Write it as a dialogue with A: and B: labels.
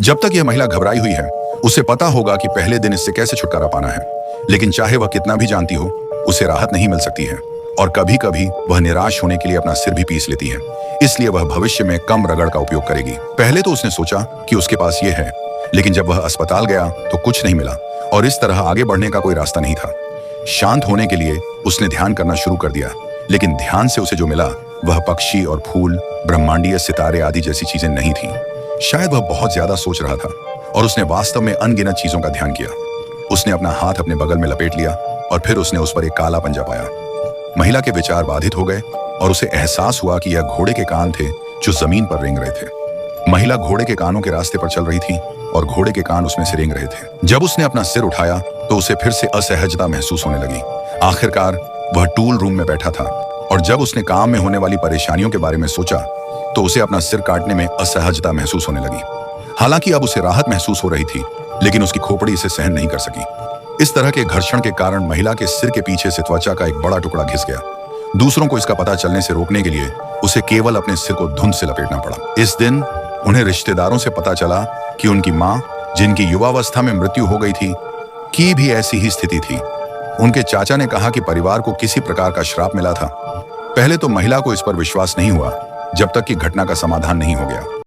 A: जब तक यह महिला घबराई हुई है, उसे पता होगा कि पहले दिन इससे कैसे छुटकारा पाना है। लेकिन चाहे वह कितना भी जानती हो, उसे राहत नहीं मिल सकती है और कभी कभी वह निराश होने के लिए अपना सिर भी पीस लेती है। इसलिए वह भविष्य में कम रगड़ का उपयोग करेगी। पहले तो उसने सोचा कि उसके पास ये है, लेकिन जब वह अस्पताल गया तो कुछ नहीं मिला और इस तरह आगे बढ़ने का कोई रास्ता नहीं था। शांत होने के लिए उसने ध्यान करना शुरू कर दिया, लेकिन ध्यान से उसे जो मिला वह पक्षी और फूल, ब्रह्मांडीय सितारे आदि जैसी चीजें नहीं थीं। शायद वह बहुत ज्यादा सोच रहा था और उसने वास्तव में अनगिनत चीजों का ध्यान किया। उसने अपना हाथ अपने बगल में लपेट लिया और फिर उसने उस पर एक काला पंजा पाया। महिला के विचार बाधित हो गए और उसे एहसास हुआ कि यह घोड़े के कान थे जो जमीन पर रेंग रहे थे। महिला घोड़े के कानों के रास्ते पर चल रही थी और घोड़े के कान उसमें से रेंग रहे थे। जब उसने अपना सिर उठाया तो उसे फिर से असहजता महसूस होने लगी। आखिरकार वह टूल रूम में बैठा था और जब उसने काम में होने वाली परेशानियों के बारे में सोचा तो उसे अपना सिर काटने में असहजता महसूस होने लगी। हालांकि अब उसे राहत महसूस हो रही थी, लेकिन उसकी खोपड़ी इसे सहन नहीं कर सकी। इस तरह के घर्षण के कारण महिला के सिर के पीछे से त्वचा का एक बड़ा टुकड़ा घिस गया। दूसरों को इसका पता चलने से रोकने के लिए उसे केवल अपने सिर को धुंध से लपेटना पड़ा। इस दिन उन्हें रिश्तेदारों से पता चला कि उनकी माँ, जिनकी युवावस्था में मृत्यु हो गई थी, की भी ऐसी ही स्थिति थी। उनके चाचा ने कहा कि परिवार को किसी प्रकार का श्राप मिला था। पहले तो महिला को इस पर विश्वास नहीं हुआ जब तक कि घटना का समाधान नहीं हो गया।